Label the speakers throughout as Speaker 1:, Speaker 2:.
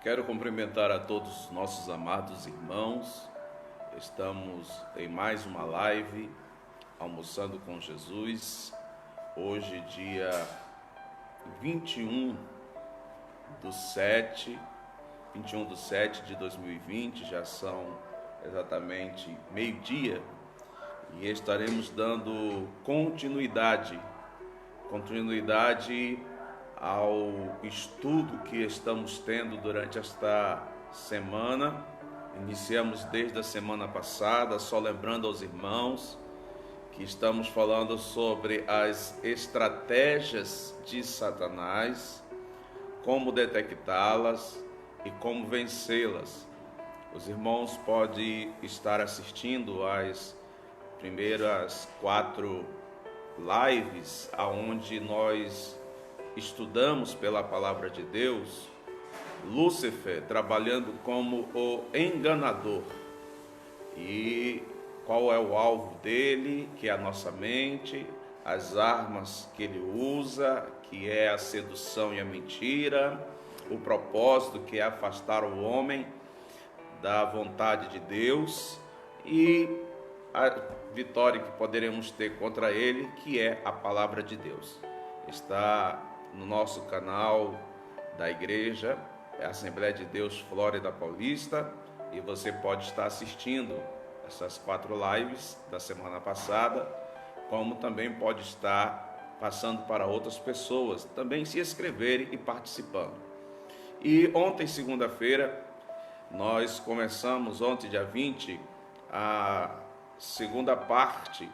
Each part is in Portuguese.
Speaker 1: Quero cumprimentar a todos os nossos amados irmãos. Estamos em mais uma live, Almoçando com Jesus. Hoje, dia 21 do 7 de 2020, já são exatamente meio-dia, e estaremos dando continuidade ao estudo que estamos tendo durante esta semana. Iniciamos desde a semana passada, só lembrando aos irmãos que estamos falando sobre as estratégias de Satanás, como detectá-las e como vencê-las. Os irmãos podem estar assistindo às primeiras 4 lives, aonde nós estudamos pela palavra de Deus Lúcifer trabalhando como o enganador, e qual é o alvo dele, que é a nossa mente, as armas que ele usa, que é a sedução e a mentira, o propósito, que é afastar o homem da vontade de Deus, e a vitória que poderemos ter contra ele, que é a palavra de Deus. Está no nosso canal da igreja, é a Assembleia de Deus Flórida Paulista, e você pode estar assistindo essas 4 lives da semana passada, como também pode estar passando para outras pessoas também se inscreverem e participando. E ontem, segunda-feira, nós começamos, ontem dia 20, a segunda parte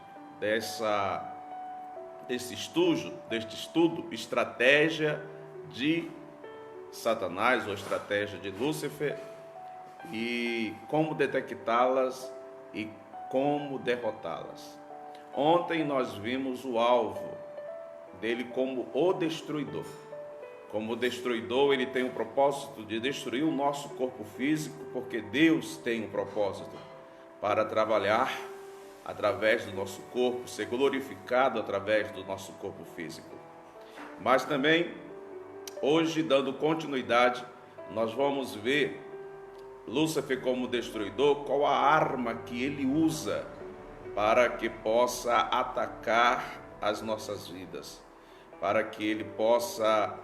Speaker 1: deste estudo, estratégia de Satanás ou estratégia de Lúcifer, e como detectá-las e como derrotá-las. Ontem nós vimos o alvo dele como o destruidor. Como destruidor, ele tem o propósito de destruir o nosso corpo físico, porque Deus tem um propósito para trabalhar através do nosso corpo, ser glorificado através do nosso corpo físico. Mas também, hoje, dando continuidade, nós vamos ver Lúcifer como destruidor, qual a arma que ele usa para que possa atacar as nossas vidas, para que ele possa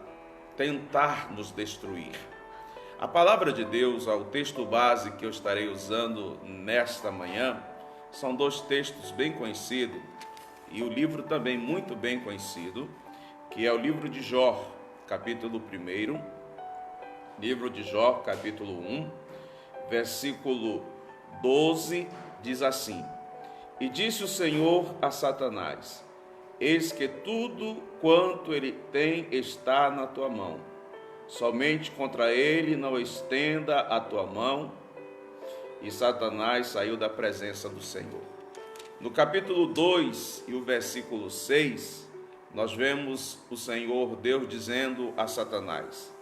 Speaker 1: tentar nos destruir. A palavra de Deus, o texto base que eu estarei usando nesta manhã, são 2 textos bem conhecidos, e o livro também muito bem conhecido, que é o livro de Jó, capítulo 1, livro de Jó, capítulo 1, versículo 12, diz assim: E disse o Senhor a Satanás: Eis que tudo quanto ele tem está na tua mão, somente contra ele não estenda a tua mão. E Satanás saiu da presença do Senhor. No capítulo 2 e o versículo 6, nós vemos o Senhor Deus dizendo a Satanás: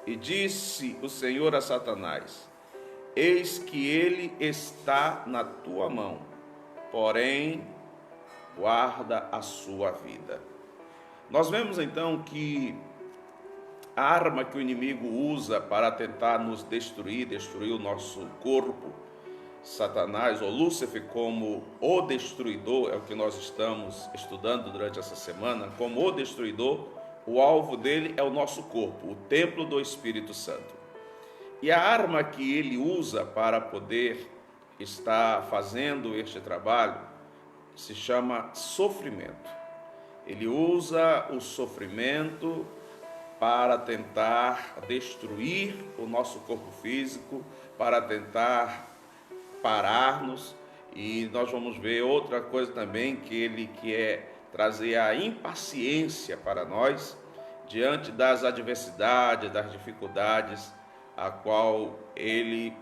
Speaker 1: E disse o Senhor a Satanás: Eis que ele está na tua mão, porém guarda a sua vida. Nós vemos então que a arma que o inimigo usa para tentar nos destruir o nosso corpo, Satanás ou Lúcifer como o destruidor, é o que nós estamos estudando durante essa semana, como o destruidor. O alvo dele é o nosso corpo, o templo do Espírito Santo. E a arma que ele usa para poder estar fazendo este trabalho se chama sofrimento. Ele usa o sofrimento para tentar destruir o nosso corpo físico, para tentar parar-nos. E nós vamos ver outra coisa também, que ele quer trazer a impaciência para nós diante das adversidades, das dificuldades a qual ele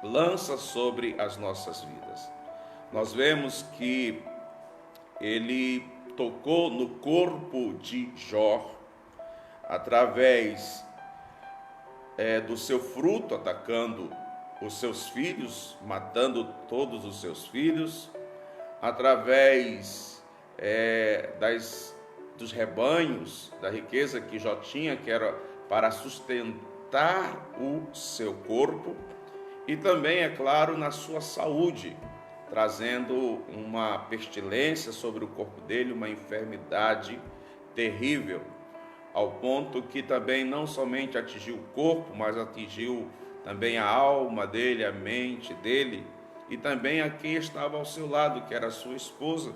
Speaker 1: lança sobre as nossas vidas. Nós vemos que ele tocou no corpo de Jó através do seu fruto, atacando os seus filhos, matando todos os seus filhos, através dos rebanhos, da riqueza que Jó tinha, que era para afetar o seu corpo e também, é claro, na sua saúde, trazendo uma pestilência sobre o corpo dele, uma enfermidade terrível, ao ponto que também não somente atingiu o corpo, mas atingiu também a alma dele, a mente dele, e também a quem estava ao seu lado, que era a sua esposa.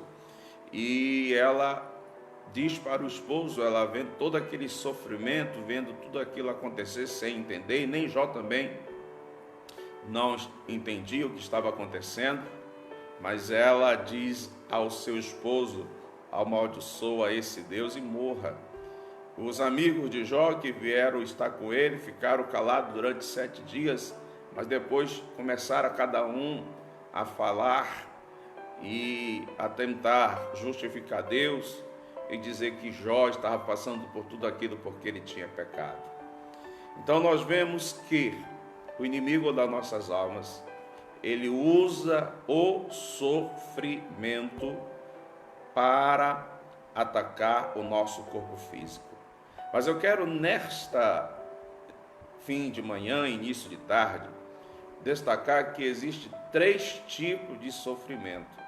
Speaker 1: E ela diz para o esposo, ela vendo todo aquele sofrimento, vendo tudo aquilo acontecer sem entender, e nem Jó também não entendia o que estava acontecendo, mas ela diz ao seu esposo: amaldiçoa esse Deus e morra. Os amigos de Jó que vieram estar com ele ficaram calados durante 7 dias, mas depois começaram a cada um a falar e a tentar justificar Deus e dizer que Jó estava passando por tudo aquilo porque ele tinha pecado. Então nós vemos que o inimigo das nossas almas, ele usa o sofrimento para atacar o nosso corpo físico. Mas eu quero nesta fim de manhã, início de tarde, destacar que existe 3 tipos de sofrimento.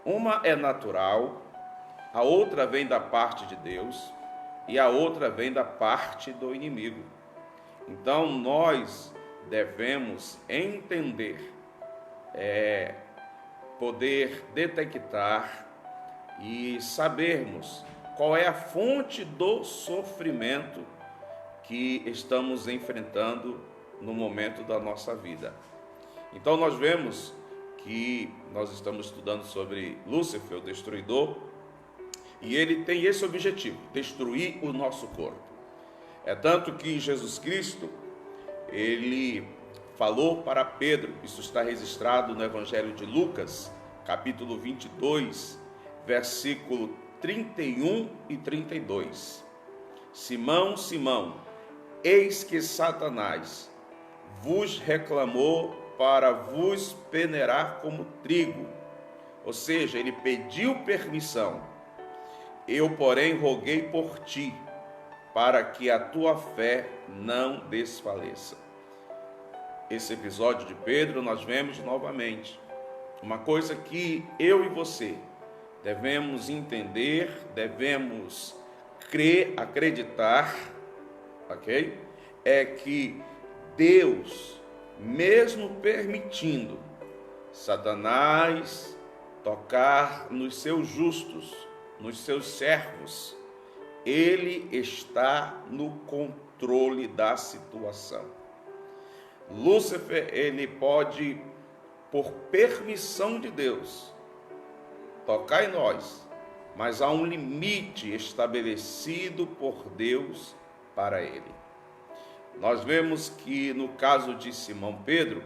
Speaker 1: Uma é natural, a outra vem da parte de Deus e a outra vem da parte do inimigo. Então nós devemos entender, poder detectar e sabermos qual é a fonte do sofrimento que estamos enfrentando no momento da nossa vida. Então nós vemos que nós estamos estudando sobre Lúcifer, o destruidor, e ele tem esse objetivo, destruir o nosso corpo. É tanto que Jesus Cristo, ele falou para Pedro, isso está registrado no Evangelho de Lucas, capítulo 22, versículo 31 e 32. Simão, Simão, eis que Satanás vos reclamou para vos peneirar como trigo. Ou seja, ele pediu permissão. Eu, porém, roguei por ti, para que a tua fé não desfaleça. Esse episódio de Pedro nós vemos novamente. Uma coisa que eu e você devemos entender, devemos crer, acreditar, ok? É que Deus, mesmo permitindo Satanás tocar nos seus justos, nos seus servos, ele está no controle da situação. Lúcifer, ele pode, por permissão de Deus, tocar em nós, mas há um limite estabelecido por Deus para ele. Nós vemos que no caso de Simão Pedro,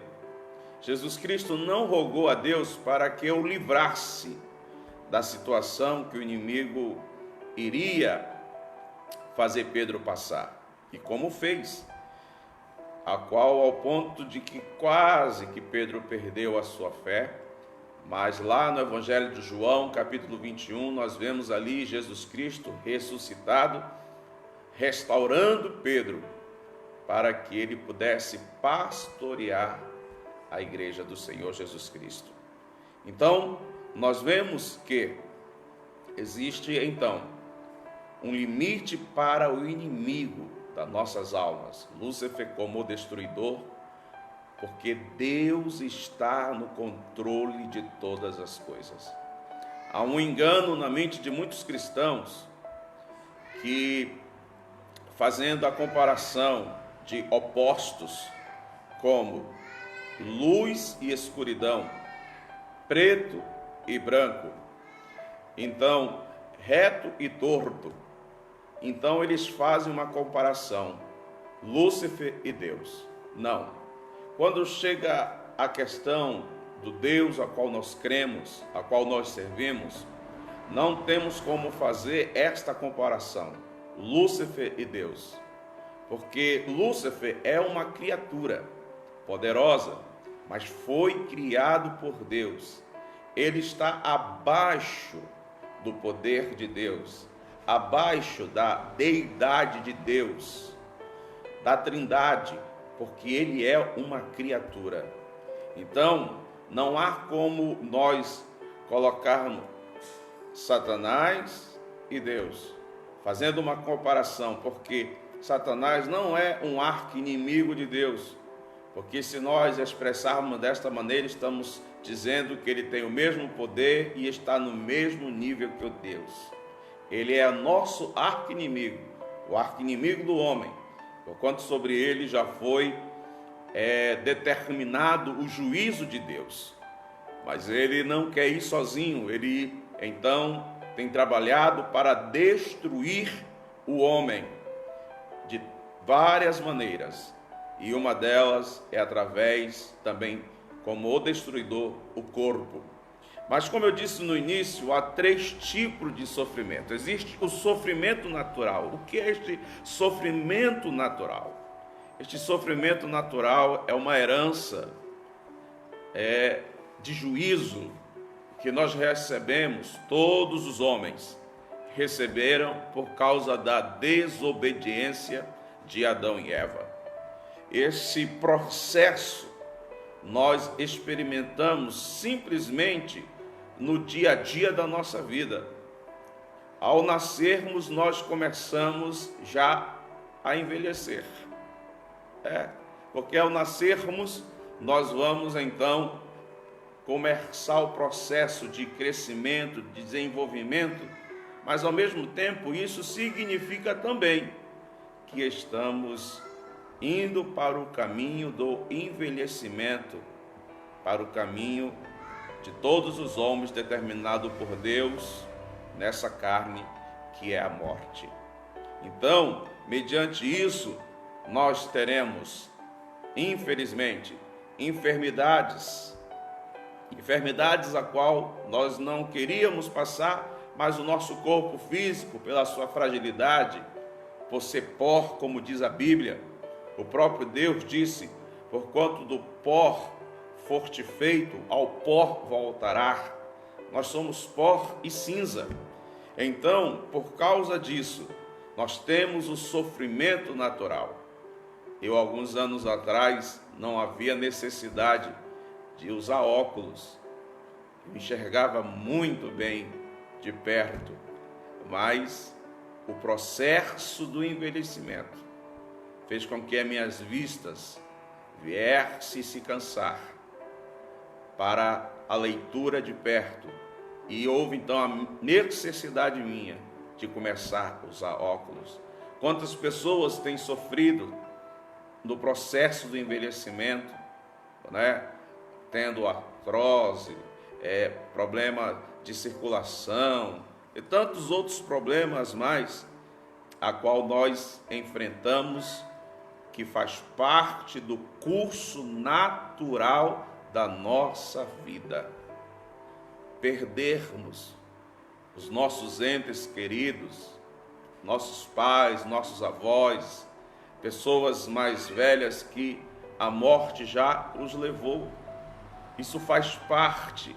Speaker 1: Jesus Cristo não rogou a Deus para que o livrasse da situação que o inimigo iria fazer Pedro passar, e como fez, a qual ao ponto de que quase que Pedro perdeu a sua fé. Mas lá no Evangelho de João, capítulo 21, nós vemos ali Jesus Cristo ressuscitado, restaurando Pedro, para que ele pudesse pastorear a igreja do Senhor Jesus Cristo. Então, nós vemos que existe, então, um limite para o inimigo das nossas almas, Lúcifer como destruidor, porque Deus está no controle de todas as coisas. Há um engano na mente de muitos cristãos que, fazendo a comparação de opostos como luz e escuridão, preto e branco, então reto e torto, então eles fazem uma comparação, Lúcifer e Deus. Não. Quando chega a questão do Deus a qual nós cremos, a qual nós servimos, não temos como fazer esta comparação, Lúcifer e Deus, porque Lúcifer é uma criatura poderosa, mas foi criado por Deus. Ele está abaixo do poder de Deus, abaixo da deidade de Deus. da Trindade, porque ele é uma criatura. Então, não há como nós colocarmos Satanás e Deus, fazendo uma comparação, porque Satanás não é um arqui-inimigo de Deus, porque se nós expressarmos desta maneira, estamos dizendo que ele tem o mesmo poder e está no mesmo nível que o Deus. Ele é nosso arqui-inimigo, o arqui-inimigo do homem, porquanto sobre ele já foi determinado o juízo de Deus. Mas ele não quer ir sozinho, ele então tem trabalhado para destruir o homem de várias maneiras, e uma delas é através também, como o destruidor, o corpo. Mas como eu disse no início, há 3 tipos de sofrimento. Existe o sofrimento natural. O que é este sofrimento natural? Este sofrimento natural é uma herança de juízo que nós recebemos, todos os homens receberam por causa da desobediência de Adão e Eva. Esse processo nós experimentamos simplesmente no dia a dia da nossa vida. Ao nascermos, nós começamos já a envelhecer. Porque ao nascermos, nós vamos então começar o processo de crescimento, de desenvolvimento, mas ao mesmo tempo isso significa também que estamos indo para o caminho do envelhecimento, para o caminho de todos os homens determinado por Deus nessa carne que é a morte. Então, mediante isso, nós teremos, infelizmente, enfermidades a qual nós não queríamos passar, mas o nosso corpo físico, pela sua fragilidade, por ser pó, como diz a Bíblia, o próprio Deus disse: porquanto do pó foste feito, ao pó voltará. Nós somos pó e cinza. Então, por causa disso, nós temos o sofrimento natural. Eu, alguns anos atrás, não havia necessidade de usar óculos. Eu enxergava muito bem de perto, mas o processo do envelhecimento fez com que as minhas vistas viessem se cansar para a leitura de perto, e houve então a necessidade minha de começar a usar óculos. Quantas pessoas têm sofrido no processo do envelhecimento, tendo artrose, problema de circulação e tantos outros problemas mais, a qual nós enfrentamos, que faz parte do curso natural da nossa vida. Perdermos os nossos entes queridos, nossos pais, nossos avós, pessoas mais velhas que a morte já os levou. Isso faz parte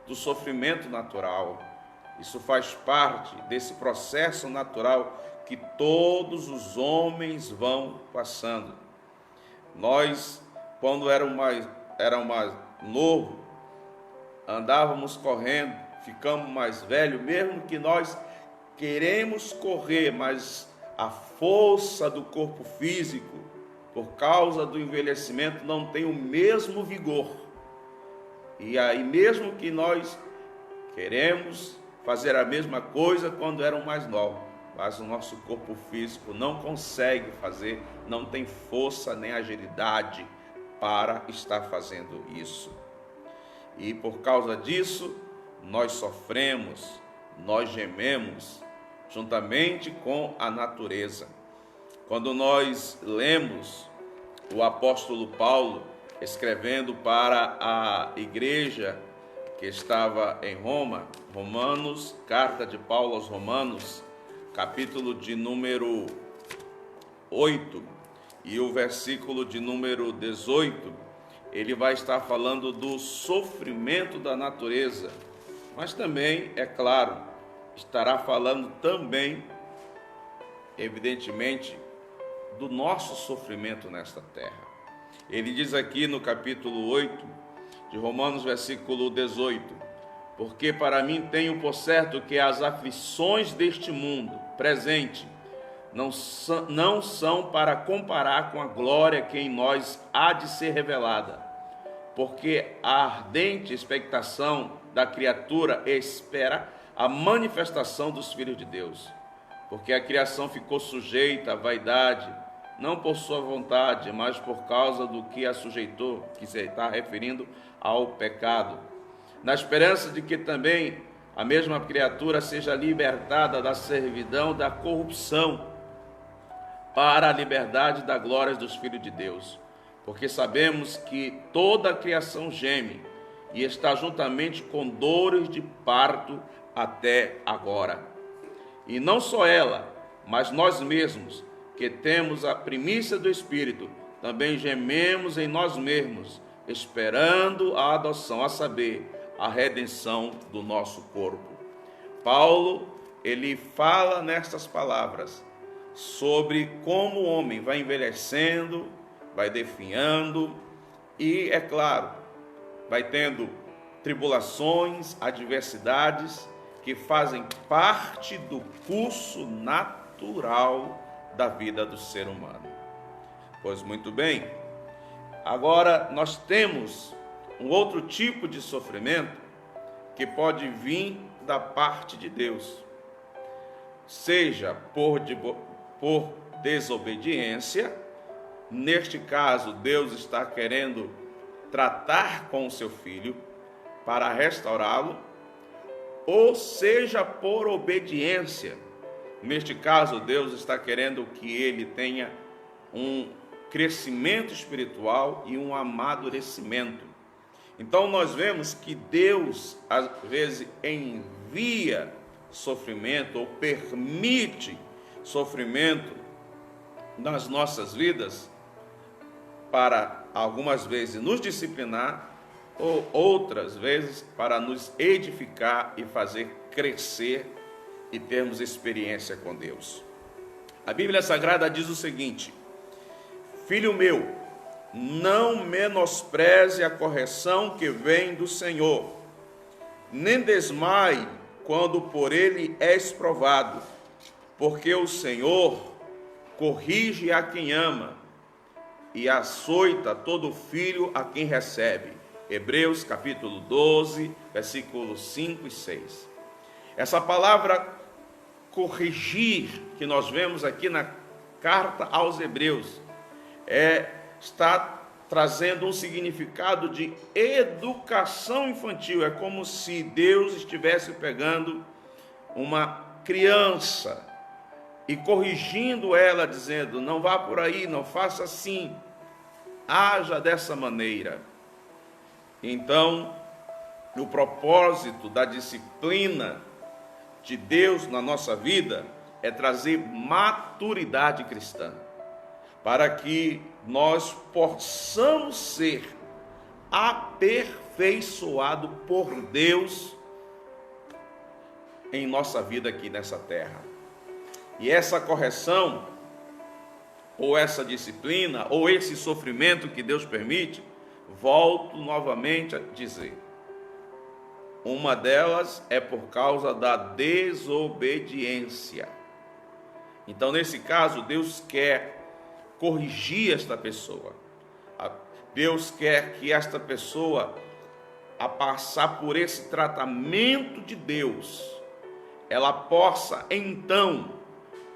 Speaker 1: do sofrimento natural. Isso faz parte desse processo natural que todos os homens vão passando. Nós, quando éramos mais novos, andávamos correndo, ficamos mais velhos, mesmo que nós queremos correr, mas a força do corpo físico, por causa do envelhecimento, não tem o mesmo vigor. E aí, mesmo que nós queremos fazer a mesma coisa quando eram mais novos, mas o nosso corpo físico não consegue fazer, não tem força nem agilidade para estar fazendo isso. E por causa disso, nós sofremos, nós gememos, juntamente com a natureza. Quando nós lemos o apóstolo Paulo escrevendo para a igreja que estava em Roma, Romanos, carta de Paulo aos Romanos, capítulo de número 8 e o versículo de número 18, ele vai estar falando do sofrimento da natureza, mas também, é claro, estará falando também, evidentemente, do nosso sofrimento nesta terra. Ele diz aqui no capítulo 8 de Romanos, versículo 18: porque para mim tenho por certo que as aflições deste mundo presente não são para comparar com a glória que em nós há de ser revelada, porque a ardente expectação da criatura espera a manifestação dos filhos de Deus, porque a criação ficou sujeita à vaidade, não por sua vontade, mas por causa do que a sujeitou, que se está referindo ao pecado, na esperança de que também a mesma criatura seja libertada da servidão da corrupção para a liberdade da glória dos filhos de Deus. Porque sabemos que toda a criação geme e está juntamente com dores de parto até agora. E não só ela, mas nós mesmos, que temos a primícia do Espírito, também gememos em nós mesmos, esperando a adoção, a saber, a redenção do nosso corpo. Paulo, ele fala nestas palavras sobre como o homem vai envelhecendo, vai definhando e, é claro, vai tendo tribulações, adversidades que fazem parte do curso natural da vida do ser humano. Pois muito bem, agora nós temos um outro tipo de sofrimento que pode vir da parte de Deus, seja por desobediência. Neste caso, Deus está querendo tratar com o seu filho para restaurá-lo, ou seja por obediência. Neste caso, Deus está querendo que ele tenha um crescimento espiritual e um amadurecimento. Então nós vemos que Deus às vezes envia sofrimento ou permite sofrimento nas nossas vidas para algumas vezes nos disciplinar ou outras vezes para nos edificar e fazer crescer e termos experiência com Deus. A Bíblia Sagrada diz o seguinte: filho meu, não menospreze a correção que vem do Senhor, nem desmaie quando por ele és provado, porque o Senhor corrige a quem ama e açoita todo filho a quem recebe. Hebreus capítulo 12, versículos 5 e 6. Essa palavra corrigir que nós vemos aqui na carta aos Hebreus está trazendo um significado de educação infantil. É como se Deus estivesse pegando uma criança e corrigindo ela, dizendo: não vá por aí, não faça assim, haja dessa maneira. Então, o propósito da disciplina de Deus na nossa vida é trazer maturidade cristã, para que nós possamos ser aperfeiçoados por Deus em nossa vida aqui nessa terra. E essa correção, ou essa disciplina, ou esse sofrimento que Deus permite, volto novamente a dizer, uma delas é por causa da desobediência. Então, nesse caso, Deus quer corrigir esta pessoa. Deus quer que esta pessoa, a passar por esse tratamento de Deus, ela possa então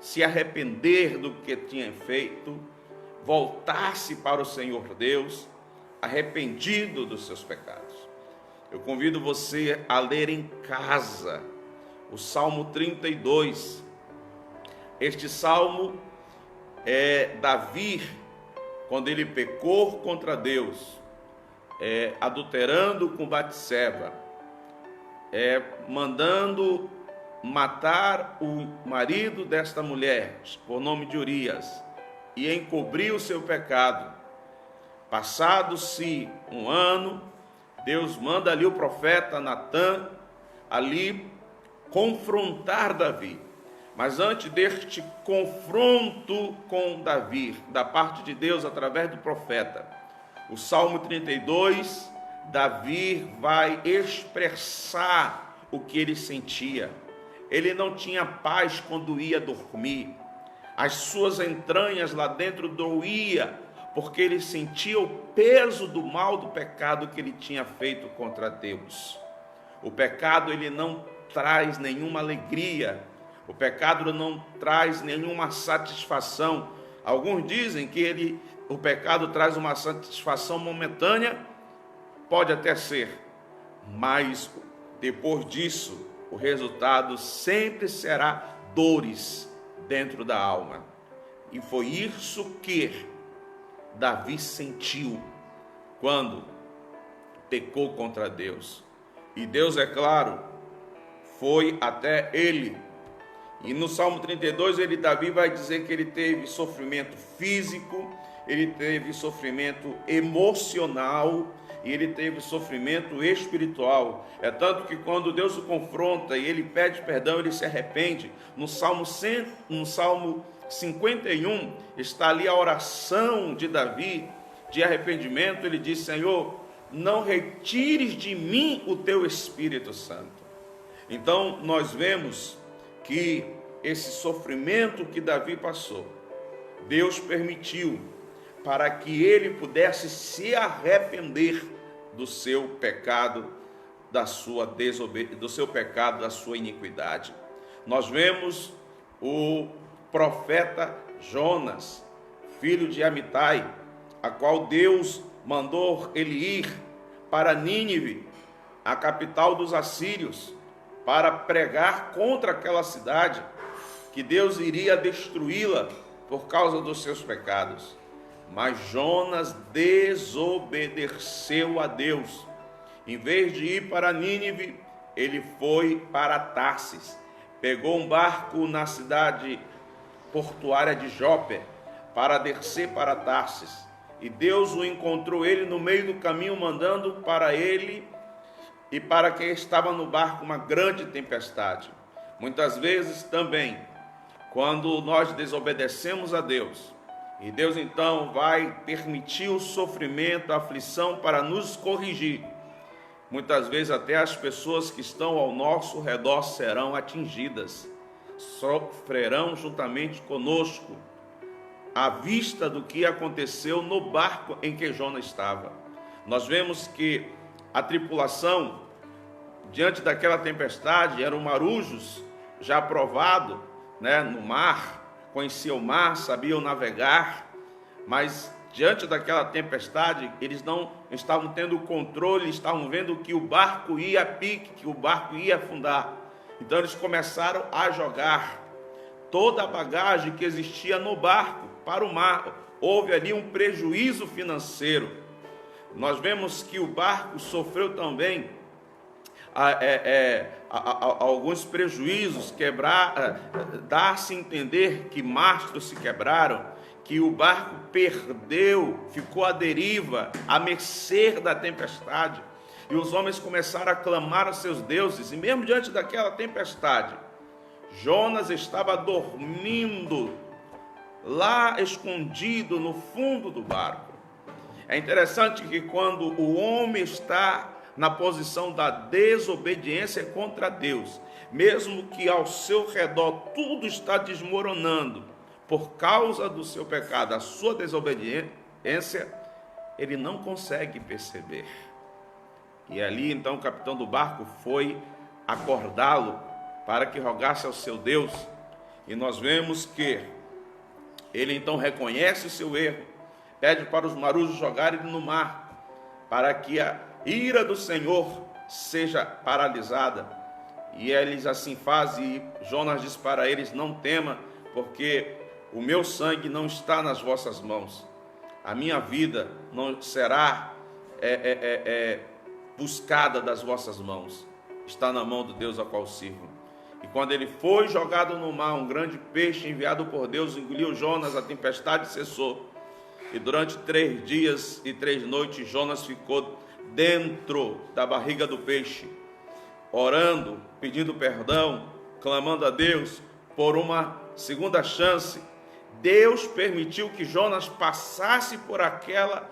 Speaker 1: se arrepender do que tinha feito, voltar-se para o Senhor Deus, arrependido dos seus pecados. Eu convido você a ler em casa o Salmo 32. Este salmo é Davi, quando ele pecou contra Deus, adulterando com Batseba, mandando matar o marido desta mulher, por nome de Urias, e encobrir o seu pecado. Passado-se um ano, Deus manda ali o profeta Natã ali confrontar Davi, Mas antes deste confronto com Davi, da parte de Deus através do profeta, o Salmo 32, Davi vai expressar o que ele sentia. Ele não tinha paz quando ia dormir. As suas entranhas lá dentro doía, porque ele sentia o peso do mal do pecado que ele tinha feito contra Deus. O pecado, ele não traz nenhuma alegria. O pecado não traz nenhuma satisfação. Alguns dizem que o pecado traz uma satisfação momentânea, pode até ser, mas depois disso, o resultado sempre será dores dentro da alma. E foi isso que Davi sentiu quando pecou contra Deus. E Deus, é claro, foi até ele. E no Salmo 32, Davi vai dizer que ele teve sofrimento físico, ele teve sofrimento emocional e ele teve sofrimento espiritual. É tanto que quando Deus o confronta e ele pede perdão, ele se arrepende. No Salmo 51 está ali a oração de Davi de arrependimento. Ele diz: Senhor, não retires de mim o teu Espírito Santo. Então nós vemos que esse sofrimento que Davi passou, Deus permitiu para que ele pudesse se arrepender do seu pecado, do seu pecado, da sua iniquidade. Nós vemos o profeta Jonas, filho de Amitai, a qual Deus mandou ele ir para Nínive, a capital dos assírios, para pregar contra aquela cidade, que Deus iria destruí-la por causa dos seus pecados. Mas Jonas desobedeceu a Deus. Em vez de ir para Nínive, ele foi para Tarsis. Pegou um barco na cidade portuária de Jope para descer para Tarsis. E Deus o encontrou ele no meio do caminho, mandando para ele e para quem estava no barco uma grande tempestade. Muitas vezes também, quando nós desobedecemos a Deus, e Deus então vai permitir o sofrimento, a aflição para nos corrigir, muitas vezes até as pessoas que estão ao nosso redor serão atingidas, sofrerão juntamente conosco, à vista do que aconteceu no barco em que Jonas estava. Nós vemos que a tripulação, diante daquela tempestade, eram marujos já provados, no mar, conheciam o mar, sabiam navegar, mas diante daquela tempestade, eles não estavam tendo controle, estavam vendo que o barco ia a pique, que o barco ia afundar. Então eles começaram a jogar toda a bagagem que existia no barco para o mar. Houve ali um prejuízo financeiro. Nós vemos que o barco sofreu também alguns prejuízos, dá-se a entender que mastros se quebraram, que o barco perdeu, ficou à deriva, à mercê da tempestade, e os homens começaram a clamar aos seus deuses, e mesmo diante daquela tempestade, Jonas estava dormindo, lá escondido no fundo do barco. É interessante que quando o homem está na posição da desobediência contra Deus, mesmo que ao seu redor tudo está desmoronando por causa do seu pecado, a sua desobediência, ele não consegue perceber. E ali então o capitão do barco foi acordá-lo para que rogasse ao seu Deus, e nós vemos que ele então reconhece o seu erro, pede para os marujos jogarem no mar, para que a ira do Senhor seja paralisada. E eles assim fazem, e Jonas diz para eles: não tema, porque o meu sangue não está nas vossas mãos, a minha vida não será buscada das vossas mãos, está na mão do Deus a qual sirvo. E quando ele foi jogado no mar, um grande peixe enviado por Deus engoliu Jonas, a tempestade cessou, e durante 3 dias e 3 noites Jonas ficou dentro da barriga do peixe, orando, pedindo perdão, clamando a Deus, por uma segunda chance, Deus permitiu que Jonas passasse por aquela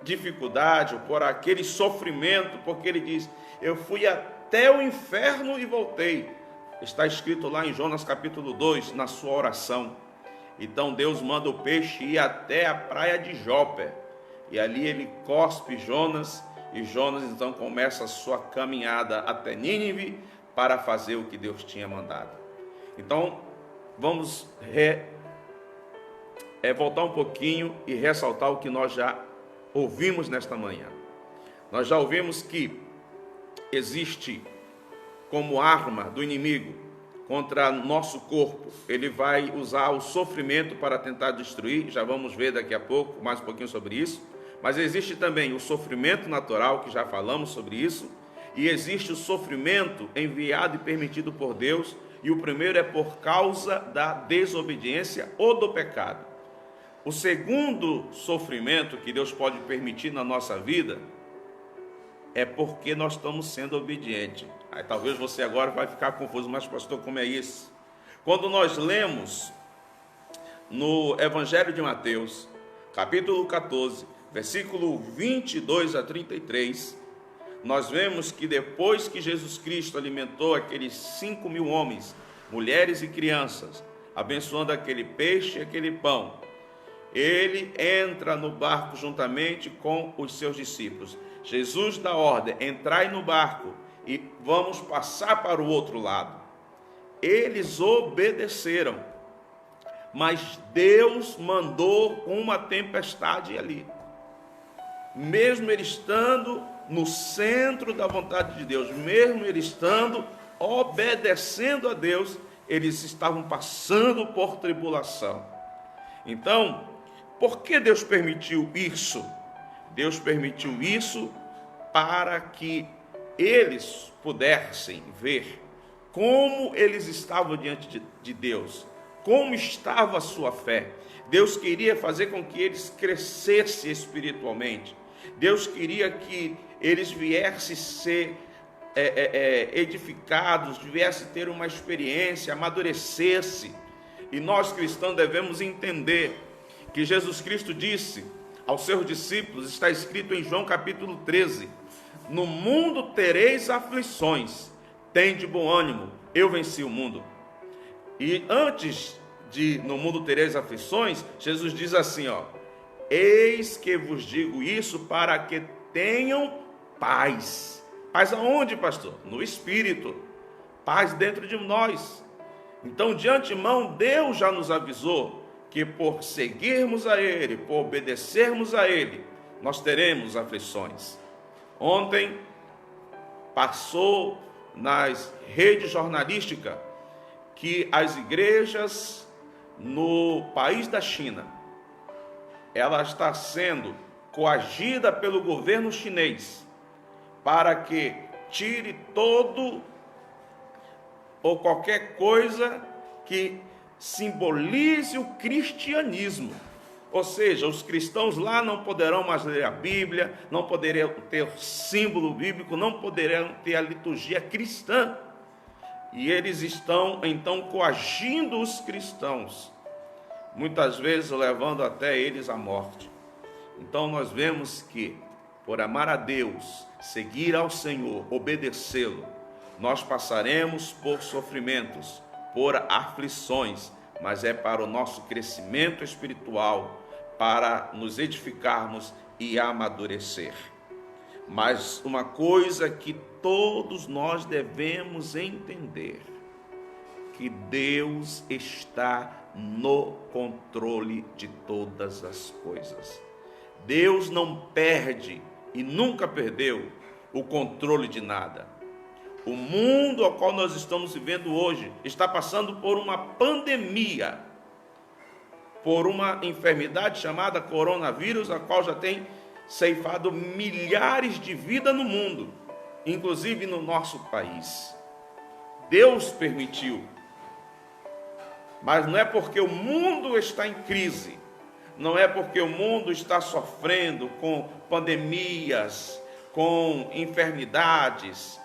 Speaker 1: dificuldade, por aquele sofrimento, porque ele diz: eu fui até o inferno e voltei. Está escrito lá em Jonas capítulo 2, na sua oração. Então Deus manda o peixe ir até a praia de Jope, e ali ele cospe Jonas, e Jonas então começa a sua caminhada até Nínive para fazer o que Deus tinha mandado. Então vamos voltar um pouquinho e ressaltar o que nós já ouvimos nesta manhã. Nós já ouvimos que existe como arma do inimigo contra nosso corpo, ele vai usar o sofrimento para tentar destruir. Já vamos ver daqui a pouco, mais um pouquinho sobre isso. Mas existe também o sofrimento natural, que já falamos sobre isso, e existe o sofrimento enviado e permitido por Deus, e o primeiro é por causa da desobediência ou do pecado. O segundo sofrimento que Deus pode permitir na nossa vida é porque nós estamos sendo obedientes. Aí talvez você agora vai ficar confuso: mas pastor, como é isso? Quando nós lemos no Evangelho de Mateus, capítulo 14, versículo 22 a 33, nós vemos que depois que Jesus Cristo alimentou aqueles 5.000 homens, mulheres e crianças, abençoando aquele peixe e aquele pão, ele entra no barco juntamente com os seus discípulos. Jesus dá ordem: entrai no barco e vamos passar para o outro lado. Eles obedeceram, mas Deus mandou uma tempestade ali. Mesmo ele estando no centro da vontade de Deus, mesmo ele estando obedecendo a Deus, eles estavam passando por tribulação. Então, por que Deus permitiu isso? Deus permitiu isso para que eles pudessem ver como eles estavam diante de Deus, como estava a sua fé. Deus queria fazer com que eles crescessem espiritualmente. Deus queria que eles viessem ser edificados, viessem ter uma experiência, amadurecesse. E nós cristãos devemos entender que Jesus Cristo disse aos seus discípulos, está escrito em João capítulo 13, no mundo tereis aflições, tende bom ânimo, eu venci o mundo. E antes de no mundo tereis aflições, Jesus diz assim, eis que vos digo isso para que tenham paz. Paz aonde, pastor? No Espírito. Paz dentro de nós. Então, de antemão, Deus já nos avisou que por seguirmos a Ele, por obedecermos a Ele, nós teremos aflições. Ontem passou nas redes jornalísticas que as igrejas no país da China, ela está sendo coagida pelo governo chinês para que tire todo ou qualquer coisa que simbolize o cristianismo. Ou seja, os cristãos lá não poderão mais ler a Bíblia, não poderão ter o símbolo bíblico, não poderão ter a liturgia cristã. E eles estão então coagindo os cristãos, muitas vezes levando até eles à morte. Então nós vemos que, por amar a Deus, seguir ao Senhor, obedecê-lo, nós passaremos por sofrimentos, por aflições, mas é para o nosso crescimento espiritual, para nos edificarmos e amadurecer. Mas uma coisa que todos nós devemos entender, que Deus está no controle de todas as coisas. Deus não perde e nunca perdeu o controle de nada. O mundo ao qual nós estamos vivendo hoje está passando por uma pandemia, por uma enfermidade chamada coronavírus, a qual já tem ceifado milhares de vidas no mundo, inclusive no nosso país. Deus permitiu, mas não é porque o mundo está em crise, não é porque o mundo está sofrendo com pandemias, com enfermidades,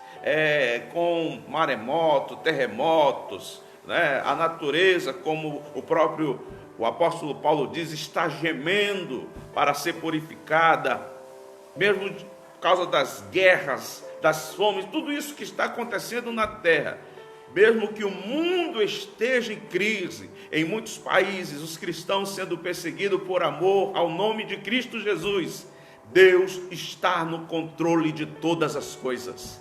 Speaker 1: com maremoto, terremotos, né, a natureza, como o apóstolo Paulo diz, está gemendo para ser purificada, mesmo por causa das guerras, das fomes, tudo isso que está acontecendo na terra. Mesmo que o mundo esteja em crise, em muitos países, os cristãos sendo perseguidos por amor ao nome de Cristo Jesus, Deus está no controle de todas as coisas.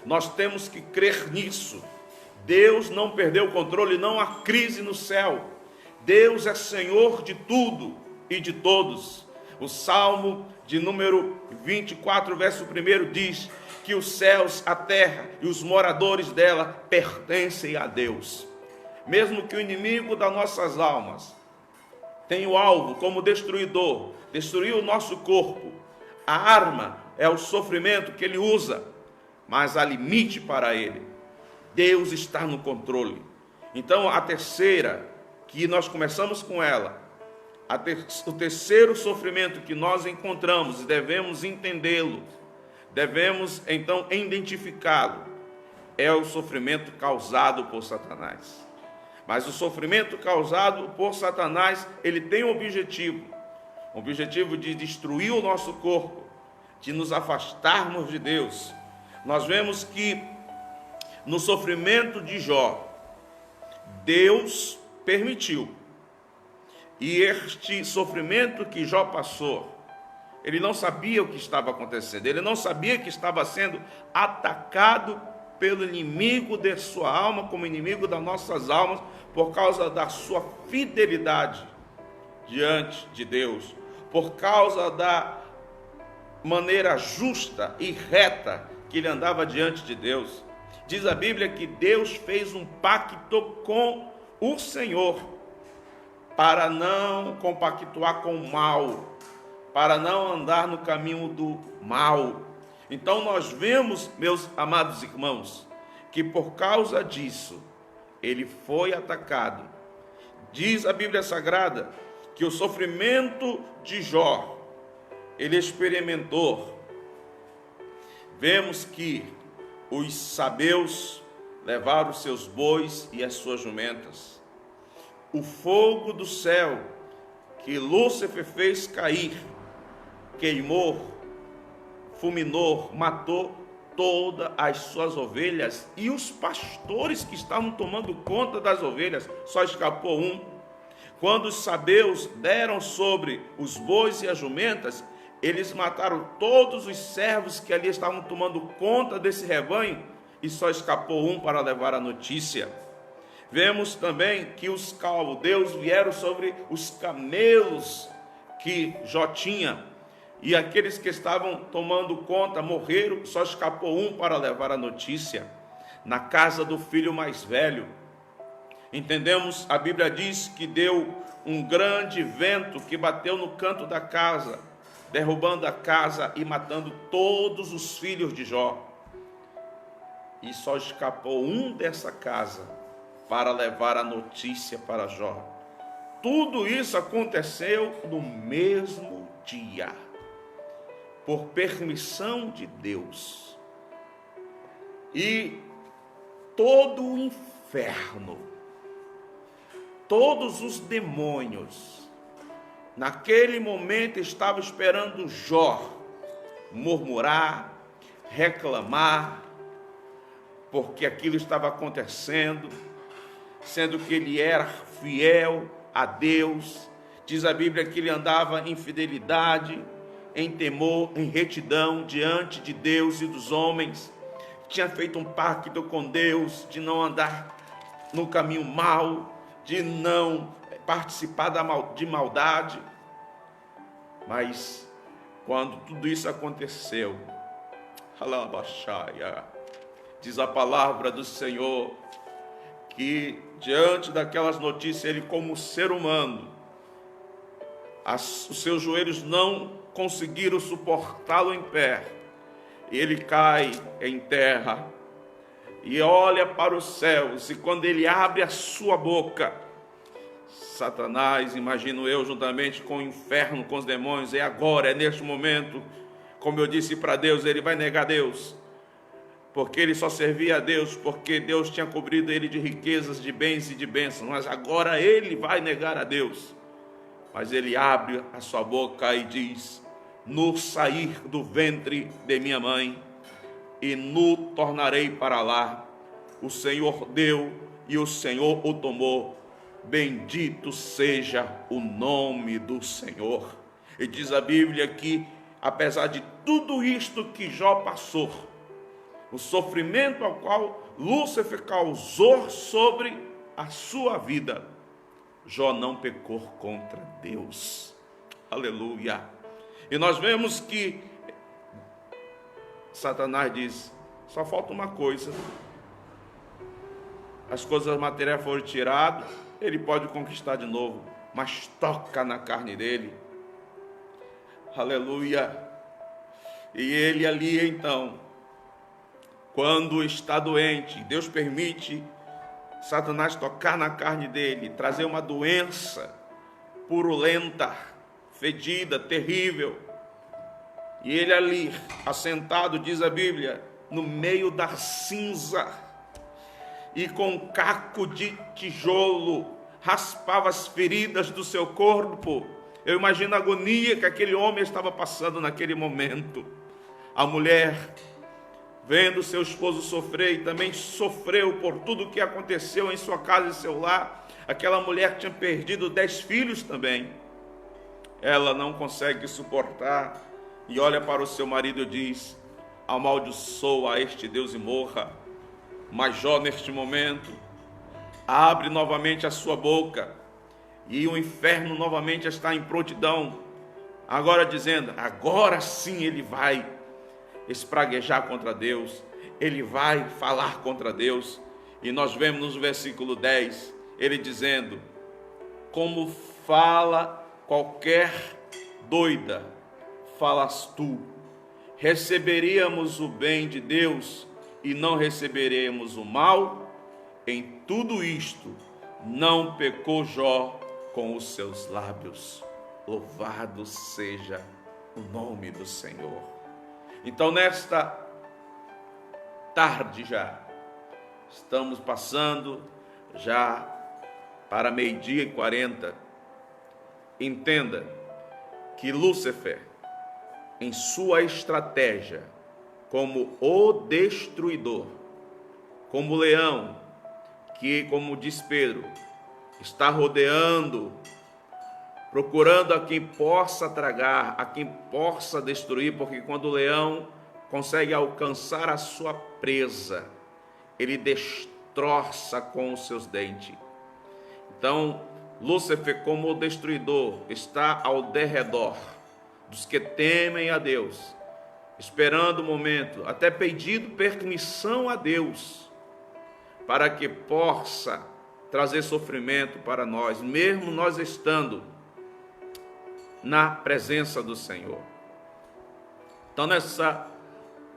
Speaker 1: Nós temos que crer nisso. Deus não perdeu o controle, não há crise no céu. Deus é Senhor de tudo e de todos. O Salmo de número 24, verso 1 diz que os céus, a terra e os moradores dela pertencem a Deus. Mesmo que o inimigo das nossas almas tenha o alvo como destruidor, destruir o nosso corpo, a arma é o sofrimento que ele usa, mas há limite para ele. Deus está no controle. Então a terceira, que nós começamos com ela, o terceiro sofrimento que nós encontramos e devemos entendê-lo, devemos então identificá-lo, é o sofrimento causado por Satanás. Mas o sofrimento causado por Satanás, ele tem um objetivo de destruir o nosso corpo, de nos afastarmos de Deus. Nós vemos que no sofrimento de Jó, Deus permitiu. E este sofrimento que Jó passou, ele não sabia o que estava acontecendo, ele não sabia que estava sendo atacado pelo inimigo de sua alma, como inimigo das nossas almas, por causa da sua fidelidade diante de Deus, por causa da maneira justa e reta que ele andava diante de Deus. Diz a Bíblia que Deus fez um pacto com o Senhor para não compactuar com o mal, para não andar no caminho do mal. Então nós vemos, meus amados irmãos, que por causa disso, ele foi atacado. Diz a Bíblia Sagrada que o sofrimento de Jó, ele experimentou. Vemos que os sabeus levaram os seus bois e as suas jumentas. O fogo do céu que Lúcifer fez cair, queimou, fulminou, matou todas as suas ovelhas, e os pastores que estavam tomando conta das ovelhas, só escapou um. Quando os sabeus deram sobre os bois e as jumentas, eles mataram todos os servos que ali estavam tomando conta desse rebanho, e só escapou um para levar a notícia. Vemos também que os caldeus vieram sobre os camelos que Jó tinha, e aqueles que estavam tomando conta morreram, só escapou um para levar a notícia. Na casa do filho mais velho, entendemos, a Bíblia diz que deu um grande vento que bateu no canto da casa, derrubando a casa e matando todos os filhos de Jó. E só escapou um dessa casa para levar a notícia para Jó. Tudo isso aconteceu no mesmo dia, por permissão de Deus. E todo o inferno, todos os demônios, naquele momento estavam esperando Jó murmurar, reclamar, porque aquilo estava acontecendo, sendo que ele era fiel a Deus. Diz a Bíblia que ele andava em fidelidade, em temor, em retidão diante de Deus e dos homens. Tinha feito um pacto com Deus de não andar no caminho mau, de não participar de maldade. Mas quando tudo isso aconteceu, diz a palavra do Senhor que diante daquelas notícias, ele, como ser humano, os seus joelhos não conseguiram suportá-lo em pé, e ele cai em terra e olha para os céus, e quando ele abre a sua boca, Satanás, imagino eu, juntamente com o inferno, com os demônios, é agora, é neste momento, como eu disse para Deus, ele vai negar Deus, porque ele só servia a Deus, porque Deus tinha cobrido ele de riquezas, de bens e de bênçãos, mas agora ele vai negar a Deus. Mas ele abre a sua boca e diz: no sair do ventre de minha mãe, e no tornarei para lá. O Senhor deu e o Senhor o tomou. Bendito seja o nome do Senhor. E diz a Bíblia que, apesar de tudo isto que Jó passou, o sofrimento ao qual Lúcifer causou sobre a sua vida, Jó não pecou contra Deus. Aleluia. E nós vemos que Satanás diz: só falta uma coisa. As coisas materiais foram tiradas, ele pode conquistar de novo, mas toca na carne dele. Aleluia. E ele ali então, quando está doente, Deus permite Satanás tocar na carne dele, trazer uma doença purulenta, fedida, terrível. E ele ali, assentado, diz a Bíblia, no meio da cinza, e com um caco de tijolo, raspava as feridas do seu corpo. Eu imagino a agonia que aquele homem estava passando naquele momento. A mulher, vendo seu esposo sofrer, e também sofreu por tudo o que aconteceu em sua casa e seu lar. Aquela mulher tinha perdido 10 filhos também. Ela não consegue suportar e olha para o seu marido e diz: amaldiçoa a este Deus e morra. Mas Jó, neste momento, abre novamente a sua boca, e o inferno novamente está em prontidão, agora dizendo: agora sim ele vai espraguejar contra Deus, ele vai falar contra Deus. E nós vemos no versículo 10, ele dizendo: como fala qualquer doida, falas tu. Receberíamos o bem de Deus e não receberemos o mal? Em tudo isto não pecou Jó com os seus lábios. Louvado seja o nome do Senhor. Então, nesta tarde já, estamos passando já para 12:40. Entenda que Lúcifer, em sua estratégia como o destruidor, como o leão, que, como diz Pedro, está rodeando, procurando a quem possa tragar, a quem possa destruir, porque quando o leão consegue alcançar a sua presa, ele destroça com os seus dentes. Então, Lúcifer, como o destruidor, está ao derredor dos que temem a Deus, esperando o momento, até pedindo permissão a Deus, para que possa trazer sofrimento para nós, mesmo nós estando na presença do Senhor. Então, nessa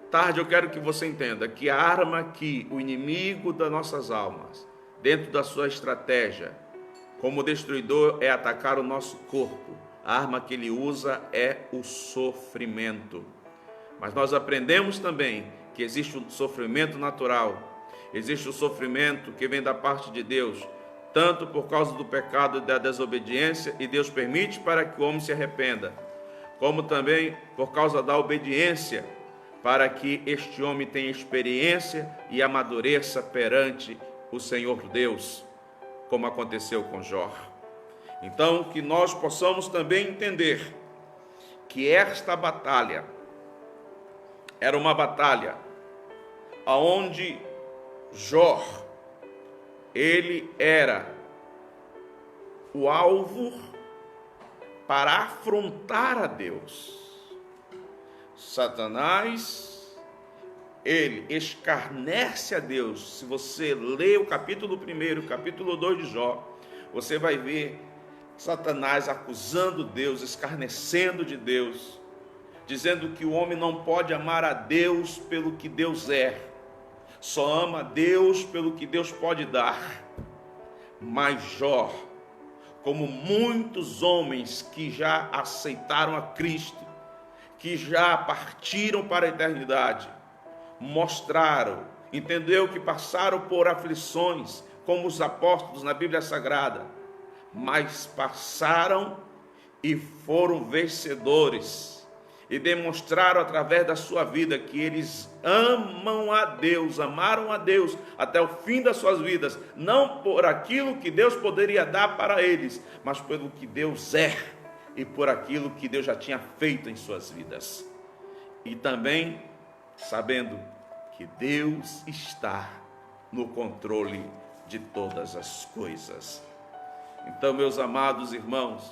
Speaker 1: tarde, eu quero que você entenda que a arma que o inimigo das nossas almas, dentro da sua estratégia, como destruidor, é atacar o nosso corpo. A arma que ele usa é o sofrimento. Mas nós aprendemos também que existe o sofrimento natural, existe o sofrimento que vem da parte de Deus, tanto por causa do pecado e da desobediência, e Deus permite para que o homem se arrependa, como também por causa da obediência, para que este homem tenha experiência e amadureça perante o Senhor Deus, como aconteceu com Jó. Então, que nós possamos também entender que esta batalha era uma batalha onde Jó, ele era o alvo para afrontar a Deus. Satanás, ele escarnece a Deus. Se você lê o capítulo 1, capítulo 2 de Jó, você vai ver Satanás acusando Deus, escarnecendo de Deus, dizendo que o homem não pode amar a Deus pelo que Deus é, só ama a Deus pelo que Deus pode dar. Mas Jó, como muitos homens que já aceitaram a Cristo, que já partiram para a eternidade, mostraram, entendeu que passaram por aflições, como os apóstolos na Bíblia Sagrada, mas passaram e foram vencedores, e demonstraram através da sua vida que eles amam a Deus, amaram a Deus até o fim das suas vidas, não por aquilo que Deus poderia dar para eles, mas pelo que Deus é e por aquilo que Deus já tinha feito em suas vidas. E também sabendo que Deus está no controle de todas as coisas. Então, meus amados irmãos,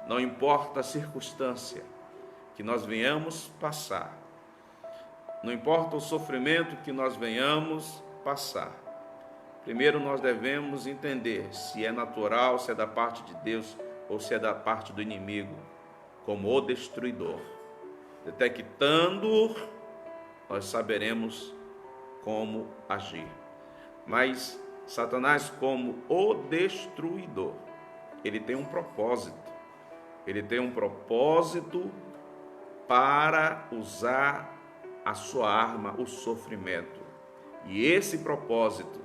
Speaker 1: não importa a circunstância que nós venhamos passar, não importa o sofrimento que nós venhamos passar, primeiro nós devemos entender se é natural, se é da parte de Deus ou se é da parte do inimigo, como o destruidor. Detectando, nós saberemos como agir. Mas Satanás, como o destruidor, ele tem um propósito. Ele tem um propósito para usar a sua arma, o sofrimento. E esse propósito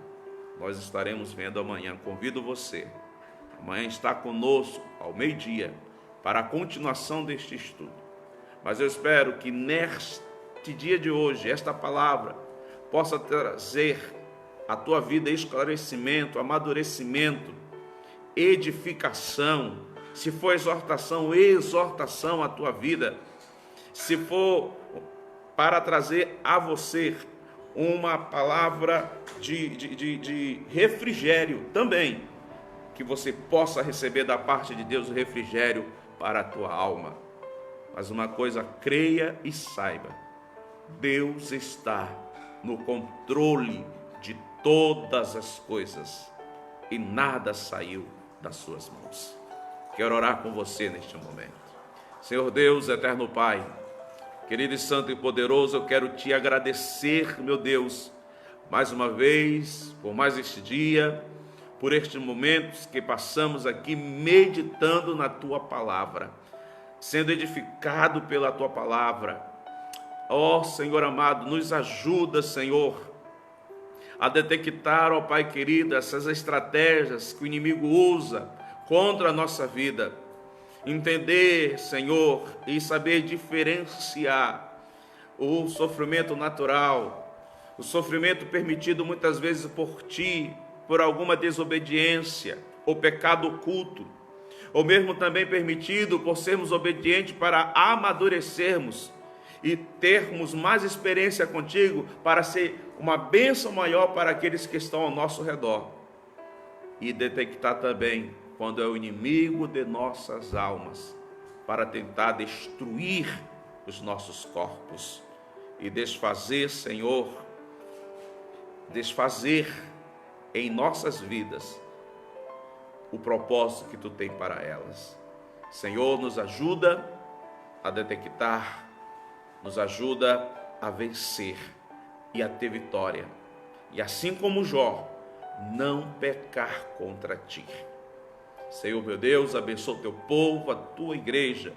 Speaker 1: nós estaremos vendo amanhã. Convido você, amanhã está conosco ao meio-dia para a continuação deste estudo. Mas eu espero que neste dia de hoje, esta palavra possa trazer à tua vida esclarecimento, amadurecimento, edificação. Se for exortação, exortação à tua vida. Se for para trazer a você uma palavra de refrigério também, que você possa receber da parte de Deus o refrigério para a tua alma. Mas uma coisa, creia e saiba, Deus está no controle de todas as coisas e nada saiu das suas mãos. Quero orar com você neste momento. Senhor Deus, eterno Pai, querido e santo e poderoso, eu quero te agradecer, meu Deus, mais uma vez, por mais este dia, por estes momentos que passamos aqui meditando na tua palavra, sendo edificado pela tua palavra. Ó Senhor amado, nos ajuda, Senhor, a detectar, ó Pai querido, essas estratégias que o inimigo usa contra a nossa vida. Entender, Senhor, e saber diferenciar o sofrimento natural, o sofrimento permitido muitas vezes por ti, por alguma desobediência ou pecado oculto, ou mesmo também permitido por sermos obedientes para amadurecermos e termos mais experiência contigo, para ser uma bênção maior para aqueles que estão ao nosso redor. E detectar também quando é o inimigo de nossas almas, para tentar destruir os nossos corpos e desfazer, Senhor, desfazer em nossas vidas o propósito que tu tem para elas. Senhor, nos ajuda a detectar, nos ajuda a vencer e a ter vitória. E assim como Jó, não pecar contra ti. Senhor, meu Deus, abençoa o teu povo, a tua igreja,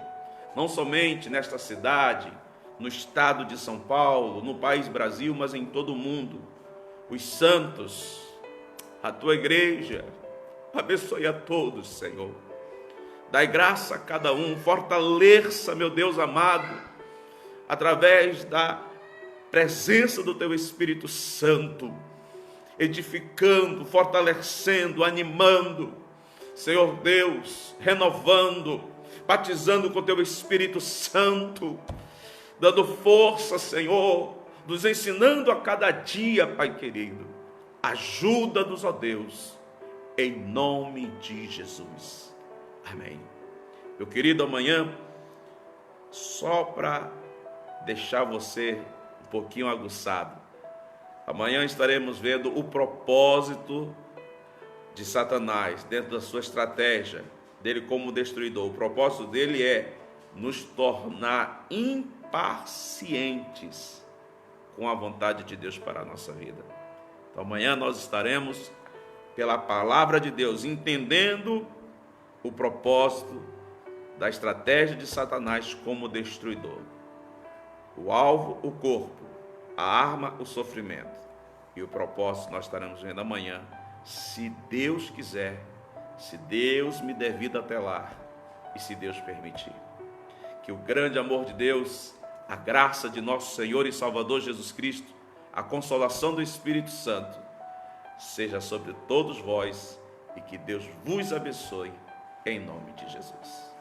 Speaker 1: não somente nesta cidade, no estado de São Paulo, no país Brasil, mas em todo o mundo. Os santos, a tua igreja, abençoe a todos, Senhor. Dai graça a cada um, fortaleça, meu Deus amado, através da presença do teu Espírito Santo, edificando, fortalecendo, animando, Senhor Deus, renovando, batizando com teu Espírito Santo, dando força, Senhor, nos ensinando a cada dia, Pai querido. Ajuda-nos, ó Deus, em nome de Jesus. Amém. Meu querido, amanhã, só para deixar você um pouquinho aguçado, amanhã estaremos vendo o propósito de Satanás, dentro da sua estratégia, dele como destruidor. O propósito dele é nos tornar impacientes com a vontade de Deus para a nossa vida. Então amanhã nós estaremos, pela palavra de Deus, entendendo o propósito da estratégia de Satanás como destruidor. O alvo, o corpo, a arma, o sofrimento. E o propósito nós estaremos vendo amanhã, se Deus quiser, se Deus me der vida até lá e se Deus permitir. Que o grande amor de Deus, a graça de nosso Senhor e Salvador Jesus Cristo, a consolação do Espírito Santo, seja sobre todos vós e que Deus vos abençoe, em nome de Jesus.